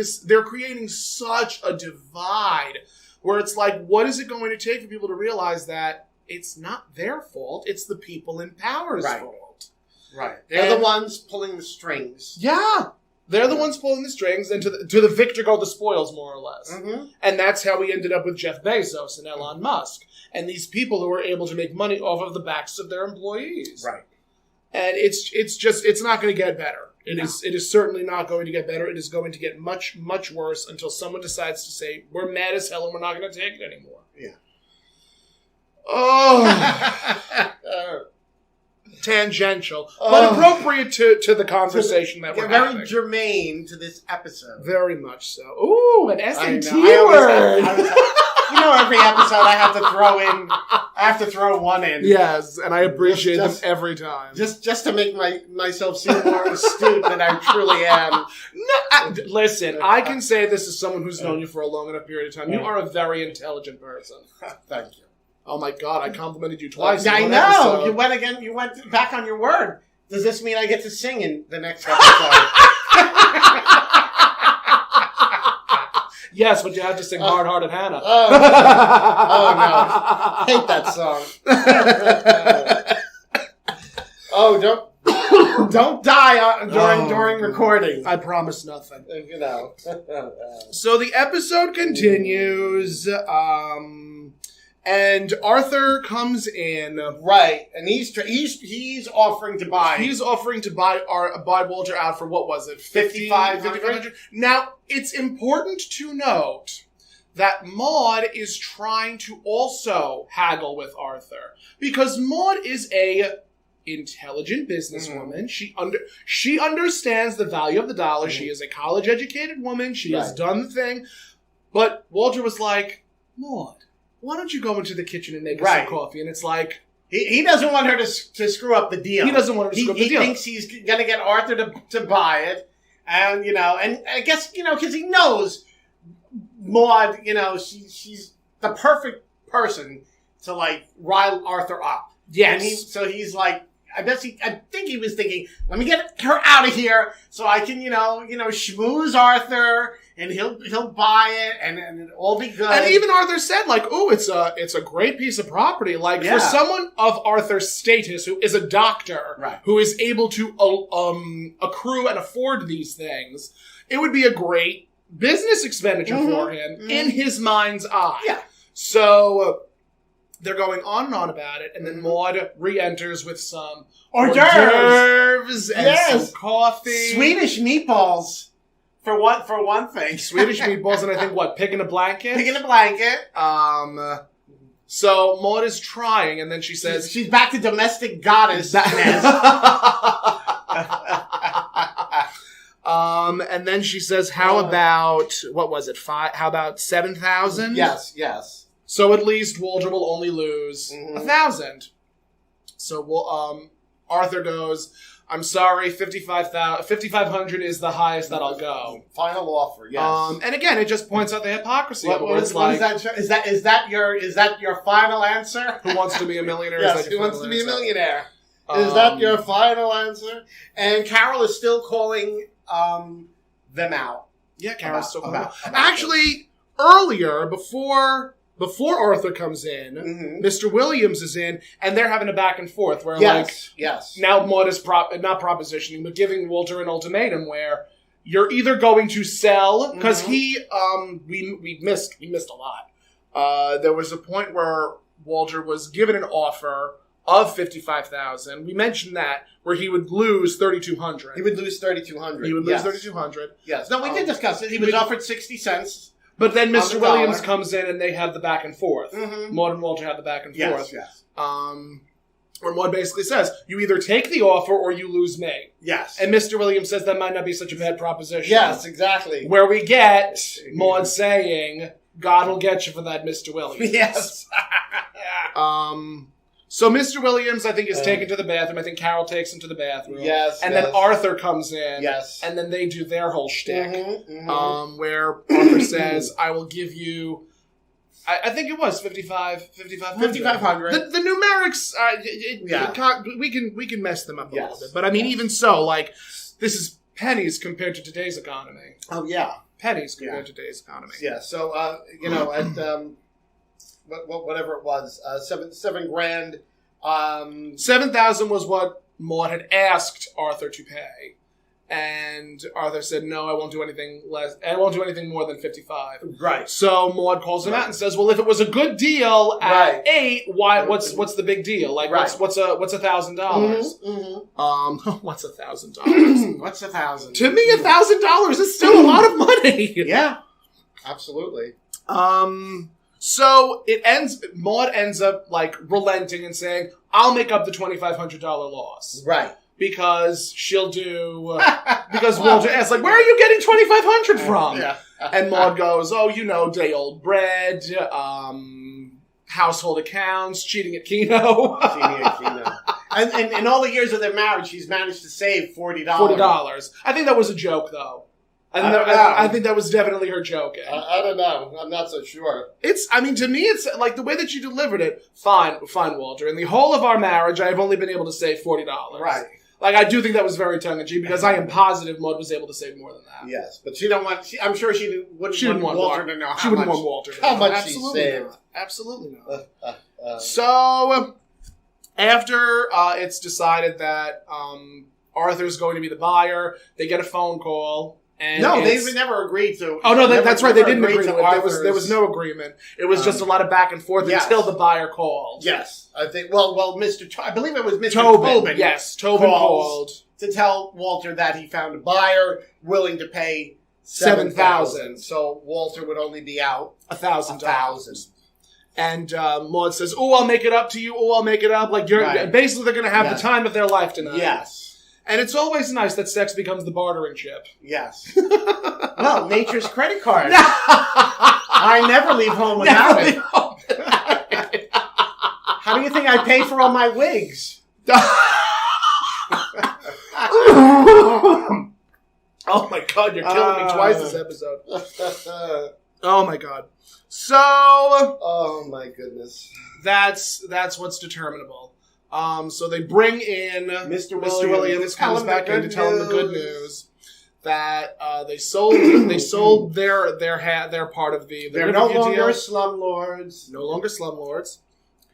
such a divide where it's like, what is it going to take for people to realize that it's not their fault, it's the people in power's fault. Right. They're the ones pulling the strings. Yeah. They're the ones pulling the strings, and to the victor go the spoils, more or less. Mm-hmm. And that's how we ended up with Jeff Bezos and Elon Musk. And these people who were able to make money off of the backs of their employees. Right. And it's not going to get better. It is certainly not going to get better. It is going to get much, much worse until someone decides to say, we're mad as hell and we're not going to take it anymore. Yeah. Oh. Tangential, but appropriate to the conversation that we're having. Very germane to this episode. Very much so. Ooh, an S&T word. Every episode I have to throw one in. Yes, and I appreciate them every time. Just to make myself seem more astute than I truly am. No, listen, I can say this as someone who's known you for a long enough period of time. You are a very intelligent person. Thank you. Oh my God, I complimented you twice. I know. Episode. You went back on your word. Does this mean I get to sing in the next episode? Yes, but you have to sing Hard Hearted Hannah. Oh no. Hate that song. Don't die during recording. I promise nothing. So the episode continues. And Arthur comes in, right? And he's offering to buy. He's offering to buy Walter out for, what was it, 5,500. Now it's important to note that Maude is trying to also haggle with Arthur, because Maude is a intelligent businesswoman. Mm-hmm. She understands the value of the dollar. Mm-hmm. She is a college educated woman. She has done the thing. But Walter was like, Maude, why don't you go into the kitchen and make us some coffee? And it's like, he doesn't want her to screw up the deal. He doesn't want her to screw up the deal. He thinks he's going to get Arthur to buy it. And, and I guess, because he knows Maude, she's the perfect person to, rile Arthur up. Yes. And he's like, I think he was thinking, let me get her out of here so I can, schmooze Arthur and he'll buy it and it'll all be good. And even Arthur said, it's a great piece of property. For someone of Arthur's status, who is a doctor, who is able to accrue and afford these things, it would be a great business expenditure for him in his mind's eye. Yeah. So they're going on and on about it, and then Maude re-enters with some hors hors d'oeuvres and Yes. some coffee. Swedish meatballs, for one thing. Swedish meatballs, and I think, pig in a blanket? Pig in a blanket. So Maude is trying, and then she says... She's back to domestic goddess. And then she says, how about, what was it, how about 7,000? Yes. So at least Walter will only lose 1,000. So Arthur goes, I'm sorry, 5,500 is the highest that I'll go. Final offer, yes. And again, it just points out the hypocrisy of it. What is that? Is that your final answer? Who wants to be a millionaire? Yes, who wants to be a millionaire? Is that your final answer? And Carol is still calling them out. Yeah, Carol's still about Actually, earlier, before Arthur comes in, Mr. Williams is in, and they're having a back and forth where, now Maude is not propositioning, but giving Walter an ultimatum where you're either going to sell, because we missed a lot. There was a point where Walter was given an offer of 55,000. We mentioned that, where he would lose 3,200. He would lose 3,200. He would lose 3,200. Yes. No, we did discuss it. He was offered 60 cents. But then Mr. Williams comes in and they have the back and forth. Maude and Walter have the back and forth. Yes. Where Maude basically says, you either take the offer or you lose me. Yes. And Mr. Williams says that might not be such a bad proposition. Yes, exactly. Where we get Maude saying, God will get you for that, Mr. Williams. Yes. So Mr. Williams, I think, is taken to the bathroom. I think Carol takes him to the bathroom. Yes. And then Arthur comes in. Yes. And then they do their whole shtick. Where Arthur says, I will give you... I think it was 5,500. The numerics, we can mess them up a little bit. But I mean, even so, this is pennies compared to today's economy. Oh, yeah. Pennies compared to today's economy. Yeah, so, at... whatever it was, $7 grand. 7,000 was what Maude had asked Arthur to pay, and Arthur said, "No, I won't do anything less. I won't do anything more than 55." Right. So Maude calls him out and says, "Well, if it was a good deal at 8, why? What's the big deal? What's $1,000? What's $1,000? What's $1,000? To me, $1,000 is still a lot of money. Yeah, absolutely. So Maude ends up relenting and saying, I'll make up the $2,500 loss. Right. Because she'll do, because Walter asks, where are you getting $2,500 from? Yeah. And Maude goes, day old bread, household accounts, cheating at Keno. And in all the years of their marriage, she's managed to save $40. $40. I think that was a joke, though. I think that was definitely her joking. I don't know. I'm not so sure. To me, it's the way that you delivered it. Fine, Walter. In the whole of our marriage, I've only been able to save $40. Right. I do think that was very tongue-in-cheek because I am positive Maude was able to save more than that. Yes, but she don't want. I'm sure she wouldn't want Walter to know how she wouldn't want Walter to know how much Absolutely she saved. Not. Absolutely not. So after it's decided that Arthur's going to be the buyer, they get a phone call. And they never agreed to. Oh no, that's right. They didn't agree to it. There was no agreement. It was just a lot of back and forth until the buyer called. Yes, I think. Well, I believe it was Mr. Tobin. Yes, Tobin called to tell Walter that he found a buyer willing to pay $7,000. So Walter would only be out $1,000. And Maude says, "Oh, I'll make it up to you. Oh, I'll make it up." Basically, they're going to have the time of their life tonight. Yes. And it's always nice that sex becomes the bartering chip. Yes. Well, nature's credit card. I never leave home without it. How do you think I pay for all my wigs? Oh my God, you're killing me twice this episode. Oh my God. So. Oh my goodness. That's what's determinable. So they bring in Mr. Williams comes back in to tell him the good news that they sold their part of the They're no longer slumlords. No longer slumlords.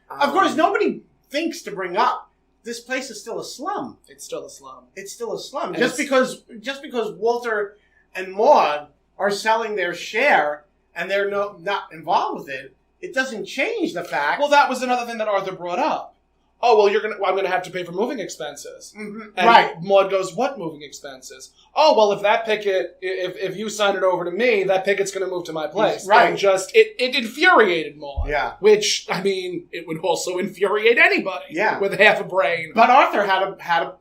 Of course, nobody thinks to bring up this place is still a slum. It's still a slum. It's still a slum. Just because Walter and Maude are selling their share and they're not involved with it it doesn't change the fact. Well, that was another thing that Arthur brought up. Oh, well, I'm going to have to pay for moving expenses. Mm-hmm. And Right. Maude goes, what moving expenses? Oh, well, if that picket, if you sign it over to me, that picket's going to move to my place. Right. And it infuriated Maude. Yeah. Which, I mean, it would also infuriate anybody. Yeah. With half a brain. But Arthur had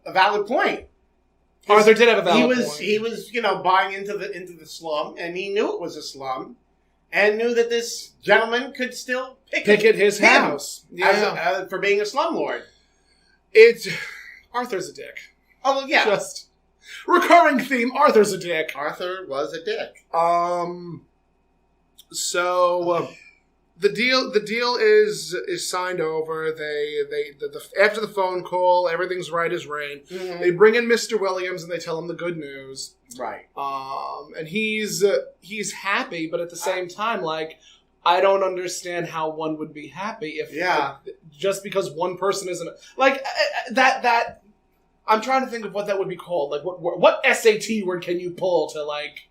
a valid point. Arthur did have a valid point. He was, buying into the slum, and he knew it was a slum, and knew that this gentleman could still picket his house. Yeah. For being a slumlord. Arthur's a dick. Oh, well, yeah. Just recurring theme, Arthur's a dick. Arthur was a dick. So the deal is signed over. After the phone call, everything's right as rain. Mm-hmm. They bring in Mr. Williams and they tell him the good news. Right. And he's happy, but at the same time, like, I don't understand how one would be happy if just because one person isn't like that. I'm trying to think of what that would be called. Like, what SAT word can you pull to like?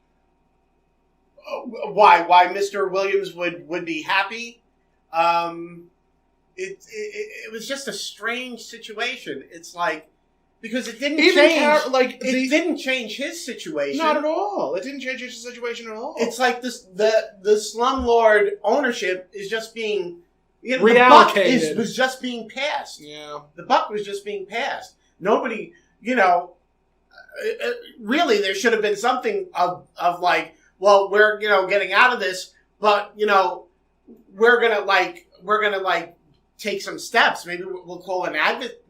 Why Mr. Williams would be happy? It was just a strange situation. It's like, because it didn't change. It didn't change his situation. Not at all. It didn't change his situation at all. It's like this. The slumlord ownership is just being reallocated. The buck was just being passed. Yeah, the buck was just being passed. Nobody, really, there should have been something of like, well, we're getting out of this, but we're gonna take some steps. Maybe we'll call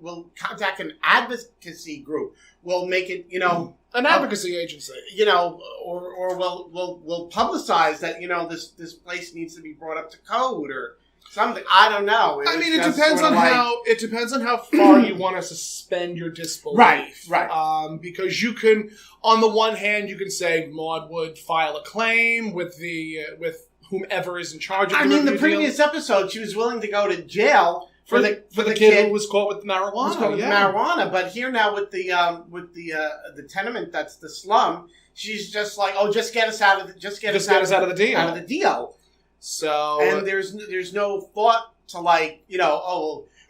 we'll contact an advocacy group. We'll make it, an advocacy agency. Or we'll publicize that, this place needs to be brought up to code or something. I don't know. It depends on how far you want to suspend your disbelief. Right. Because you can, on the one hand, you can say Maude would file a claim with whomever is in charge of the the previous episode, she was willing to go to jail for the kid who was caught with marijuana. Marijuana, but here now with the tenement that's the slum, she's just like, oh, just get us out of the deal. So, and there's no thought to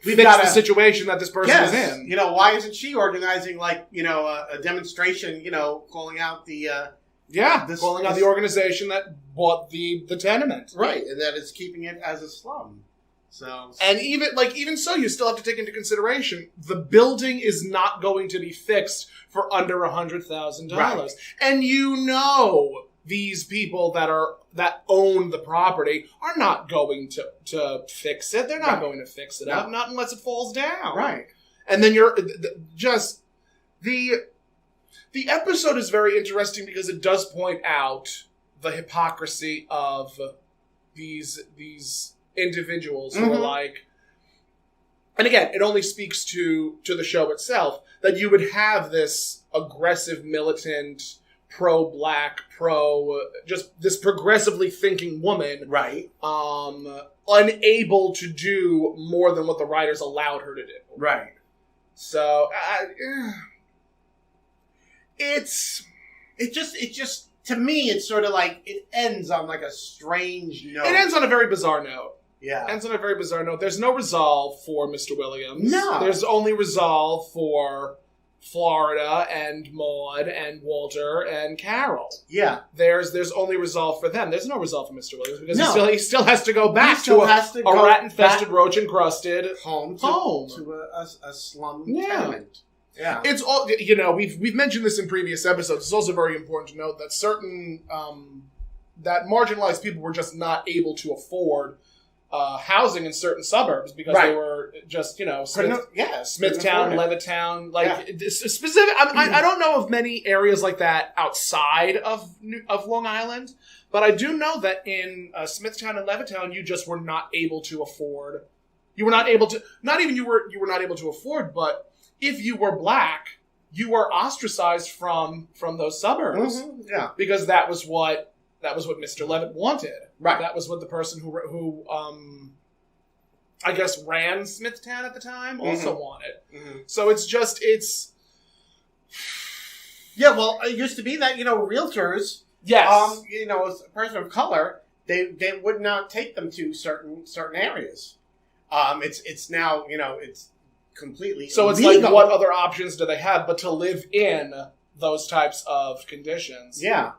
we've fix got the situation that this person is in. Why isn't she organizing a demonstration? Calling out calling out the organization that bought the tenement, right, and that is keeping it as a slum. So, and even so, you still have to take into consideration the building is not going to be fixed for under $100,000, right. And these people that own the property are not going to fix it. They're not going to fix it up, not unless it falls down, right? And then the episode is very interesting because it does point out the hypocrisy of these individuals who are like, and again, it only speaks to the show itself, that you would have this aggressive, militant, pro-black, just this progressively thinking woman, right? Unable to do more than what the writers allowed her to do, right? So, it just to me, it's sort of like it ends on like a strange note. It ends on a very bizarre note. Yeah. Ends on a very bizarre note. There's no resolve for Mr. Williams. No. There's only resolve for Florida and Maude and Walter and Carol. Yeah. There's only resolve for them. There's no resolve for Mr. Williams because he still has to go back to a rat-infested, roach-encrusted home. To a slum tenement. Yeah. It's all, we've mentioned this in previous episodes. It's also very important to note that certain, that marginalized people were just not able to afford housing in certain suburbs because they were just, Smithtown, Levittown, specific. I don't know of many areas like that outside of Long Island, but I do know that in Smithtown and Levittown, you just were not able to afford. You were not able to. Not even you were not able to afford, but if you were black, you were ostracized from those suburbs. Mm-hmm. Yeah, because that was what Mr. Levitt wanted. Right. That was what the person who I guess ran Smithtown at the time also wanted. Mm-hmm. So it's yeah. Well, it used to be that realtors. Yes. As a person of color, they would not take them to certain areas. It's now, it's completely So it's illegal. like, what other options do they have but to live in those types of conditions? Yeah.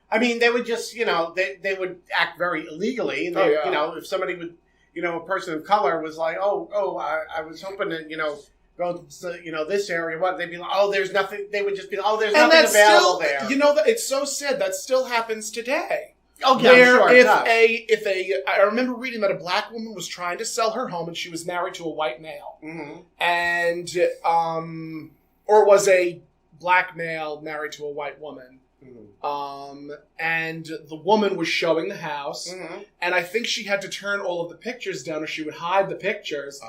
I mean, they would just, they would act very illegally. They, if somebody would, a person of color was like, I was hoping to, go to, this area. What? They'd be like, oh, there's nothing. They would just be like, oh, there's nothing available there. It's so sad. That still happens today. Oh, yeah, Where sure, I remember reading that a black woman was trying to sell her home and she was married to a white male. Mm-hmm. And, or it was a black male married to a white woman. Mm-hmm. And the woman was showing the house, mm-hmm. and I think she had to turn all of the pictures down, or she would hide the pictures,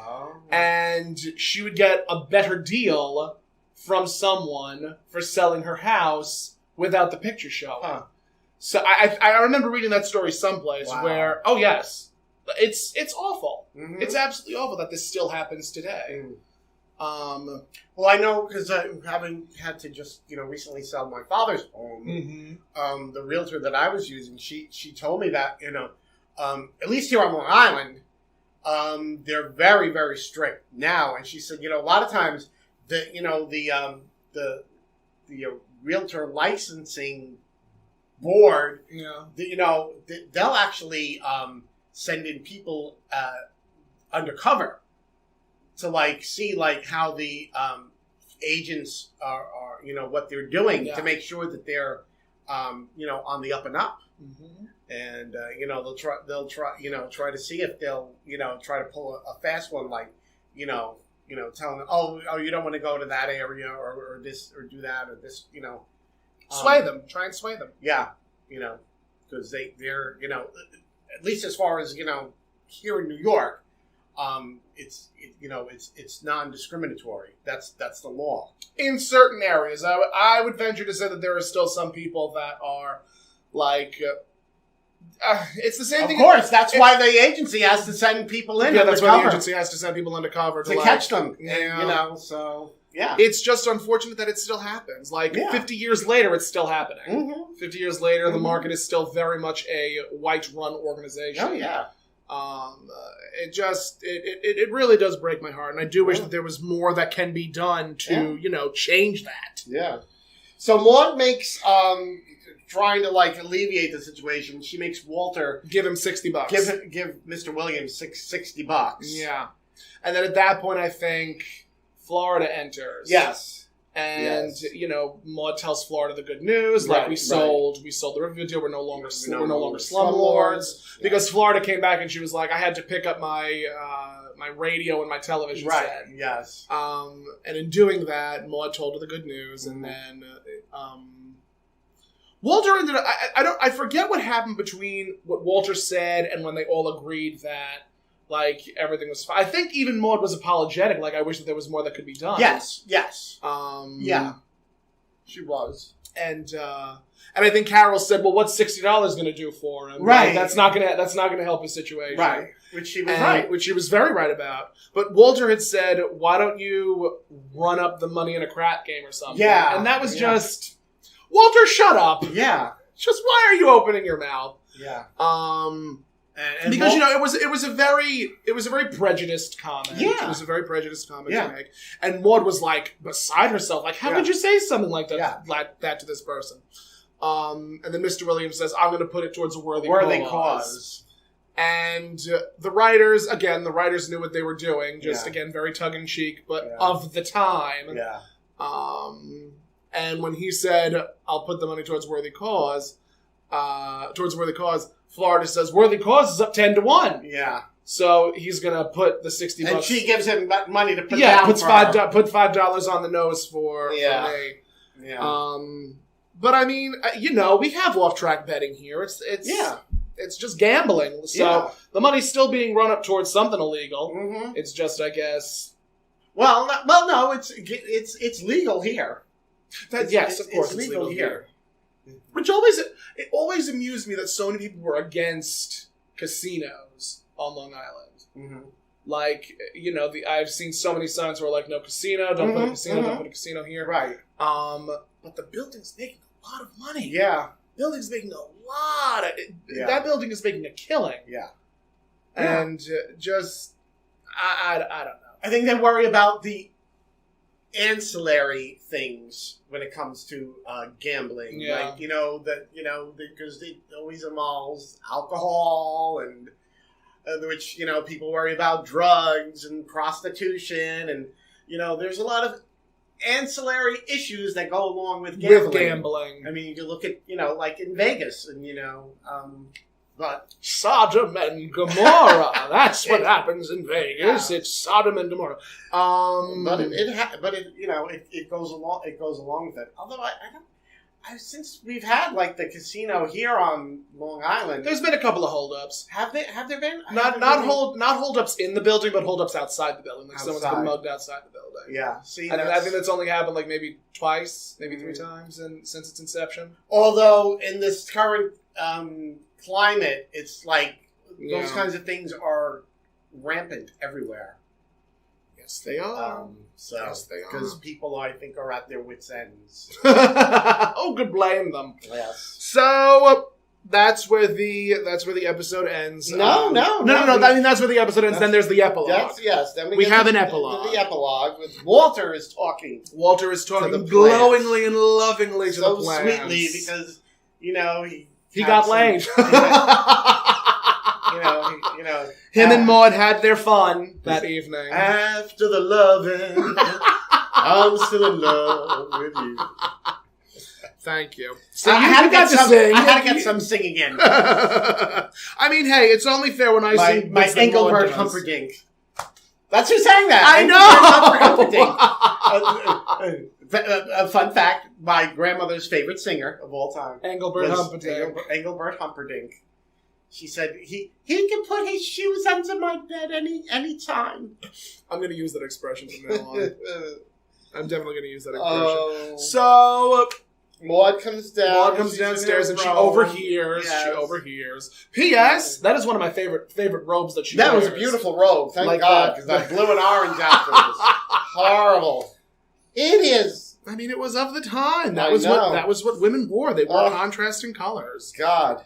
and she would get a better deal from someone for selling her house without the picture showing. Huh. So I remember reading that story someplace where, oh yes, it's awful. Mm-hmm. It's absolutely awful that this still happens today. Mm. Well, I know because having had to just recently sell my father's home, mm-hmm. The realtor that I was using, she told me that at least here on Long Island, they're very, very strict now, and she said a lot of times the realtor licensing board, they'll actually send in people undercover to see how the agents are what they're doing to make sure that they're on the up and up, mm-hmm. and they'll try to see if they'll try to pull a fast one, telling them, oh, you don't want to go to that area or this or do that or this, sway them, try and sway them. Yeah, because they're at least as far as here in New York, it's non-discriminatory. That's the law. In certain areas, I would venture to say that there are still some people that are it's the same thing. Of course, that's why the agency has to send people in. Yeah, that's why the agency has to send people undercover to catch them. Yeah. So yeah, it's just unfortunate that it still happens. 50 years later, it's still happening. Mm-hmm. 50 years later, mm-hmm. the market is still very much a white-run organization. Oh yeah. It really does break my heart, and I do wish that there was more that can be done to change that. Yeah. So Maude makes trying to alleviate the situation. She makes Walter give him $60. Give Mr. Williams $60. Yeah, and then at that point, I think Florida enters. Yes. And Maude tells Florida the good news, we sold the Riverview deal. We're no longer slumlords, because Florida came back and she was like, I had to pick up my my radio and my television set. Yes. And in doing that, Maude told her the good news, and then Walter ended up. I forget what happened between what Walter said and when they all agreed that everything was fine. I think even Maude was apologetic. I wish that there was more that could be done. Yes. Yeah. She was. And I think Carol said, well, what's $60 going to do for him? Right. That's not going to help his situation. Right. Which she was right. Which she was very right about. But Walter had said, why don't you run up the money in a crap game or something? Yeah. And that was just, Walter, shut up. Yeah. Just why are you opening your mouth? Yeah. And because it was a very prejudiced comment. Yeah. It was a very prejudiced comment to make. And Maude was beside herself, how could you say something like that that to this person? And then Mr. Williams says, I'm going to put it towards a worthy cause. And the writers knew what they were doing, again, very tongue-in-cheek, but of the time. Yeah. And when he said, I'll put the money towards worthy cause, Florida says, worthy cause is up 10-1. Yeah. So he's going to put the $60. And she gives him money to put down put $5 on the nose for me. Yeah. But I mean, we have off-track betting here. It's just gambling. So the money's still being run up towards something illegal. Mm-hmm. It's just, I guess. No, it's legal here. Yes, of course, it's legal here. Which always amused me that so many people were against casinos on Long Island. Mm-hmm. I've seen so many signs where no casino, don't put a casino, don't put a casino here. Right. But the building's making a lot of money. Yeah. building's making a lot of... That building is making a killing. Yeah. And just... I don't know. I think they worry about the ancillary things when it comes to gambling. Yeah. Like, because it always involves alcohol and... which, people worry about drugs and prostitution and, there's a lot of ancillary issues that go along with gambling. I mean, you can look at, like in Vegas and, but... Sodom and Gomorrah. That's what happens in Vegas. Yeah. It's Sodom and Gomorrah. But it goes along with it. Although since we've had like the casino here on Long Island, there's been a couple of holdups. Have there been? Not holdups in the building, but holdups outside the building. Like someone's been mugged outside the building. Yeah. See, and I think that's only happened like maybe twice, maybe 3 times since its inception. Although in this current climate, it's like those kinds of things are rampant everywhere. Yes, they are. Yes, they are. Because people, I think, are at their wits' ends. Oh, could blame them. Yes. So that's where the episode ends. No. I mean, that's where the episode ends. Then there's the epilogue. Yes. Then we have an epilogue. The epilogue with Walter is talking. Walter is talking glowingly and lovingly to the plants. So sweetly because he got laid. Him and Maude had their fun that evening. After the loving, I'm still in love with you. Thank you. So I had to get some singing in. I mean, hey, it's only fair when I sing my Engelbert Humperdinck. That's who sang that. I know. A fun fact: my grandmother's favorite singer of all time, Engelbert Humperdinck. Engelbert Humperdinck. She said he can put his shoes under my bed any time. I'm going to use that expression from now on. I'm definitely going to use that expression. So Maude comes down. Maude comes downstairs and she overhears. Yes. She overhears. P.S. That is one of my favorite robes that she wears. That was a beautiful robe. Thank God, because that blue and orange outfit was horrible. It is. I mean, it was of the time. That was what women wore. They wore contrasting colors. God.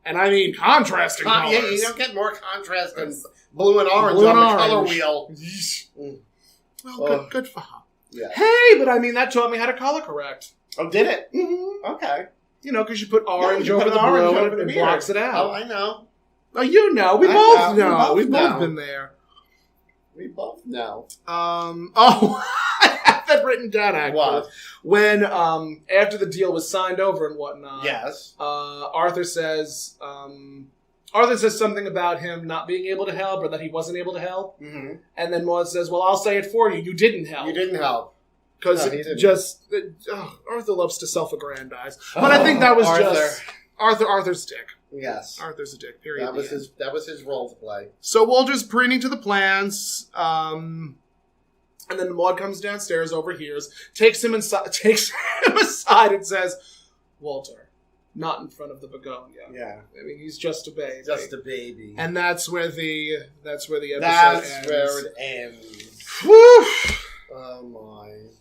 And I mean contrasting colors. Yeah, you don't get more contrast than blue and orange on the color wheel. Well, good for her. Yeah. Hey, but I mean, that taught me how to color correct. Oh, did it? Mm-hmm. Okay. Because you put orange over the blue and it blocks it out. Oh, I know. Oh, you know. We both know. We've both been there. We both know. I have that written down, actually. What? When, after the deal was signed over and whatnot. Yes. Arthur says something about him not being able to help or that he wasn't able to help. Mm-hmm. And then Maude says, well, I'll say it for you. You didn't help. You didn't help. Because Arthur loves to self-aggrandize. But I think that was just Arthur's dick. Yes. Arthur's a dick, period. That was his role to play. So Walter's preening to the plants, and then Maude comes downstairs, overhears, takes him aside and says, Walter, not in front of the begonia. Yeah. I mean, he's just a baby. Just a baby. And that's where the episode ends. That's where it ends. Whew. Oh my.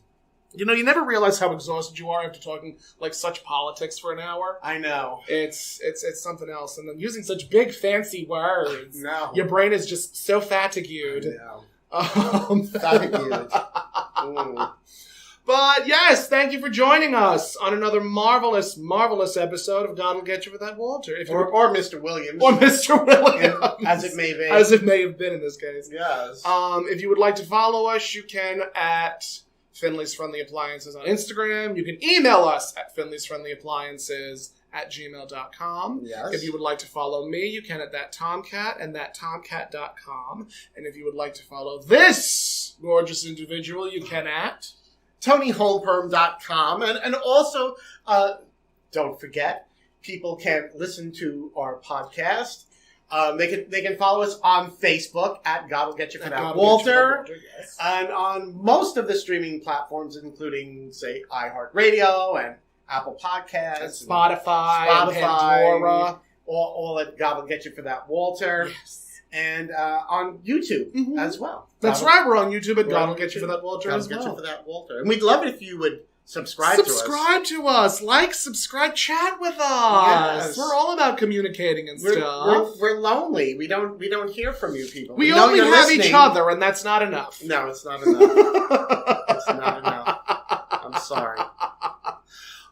You never realize how exhausted you are after talking like such politics for an hour. I know. It's something else. And then using such big fancy words. No. Your brain is just so fatigued. Fatigued. But yes, thank you for joining us on another marvelous, marvelous episode of God Will Get You for That, Walter. Or Mr. Williams. Or Mr. Williams. As it may be. As it may have been in this case. Yes. If you would like to follow us, you can at Finley's Friendly Appliances on Instagram. You can email us at finleysfriendlyappliances@gmail.com. Yes. If you would like to follow me, you can at that Tomcat and that Tomcat.com. And if you would like to follow this gorgeous individual, you can at ToniHomeperm.com. And also, don't forget, people can listen to our podcast. They can follow us on Facebook at God Will Get You for That, Walter. Yes. And on most of the streaming platforms, including, say, iHeartRadio and Apple Podcasts. And Spotify. And Pandora. All at God Will Get You for That, Walter. Yes. And on YouTube as well. That's right. We're on YouTube at God Will Get You for That, Walter as well. God Will Get You for That, Walter. And we'd love it if you would subscribe to us. Like, subscribe, chat with us. Yes. We're all about communicating and to us. stuff. We're lonely. We don't hear from you people. We know only you're have listening. each other, and that's not enough. No, it's not enough. It's not enough. I'm sorry.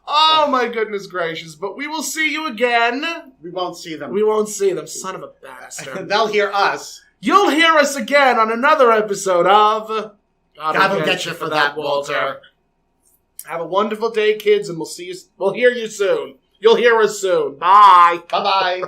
Oh, my goodness gracious. But we will see you again. We won't see them. We won't see them, son of a bastard. They'll hear us. You'll hear us again on another episode of God will get you for that, Walter. Have a wonderful day, kids, and we'll hear you soon. You'll hear us soon. Bye. Bye-bye.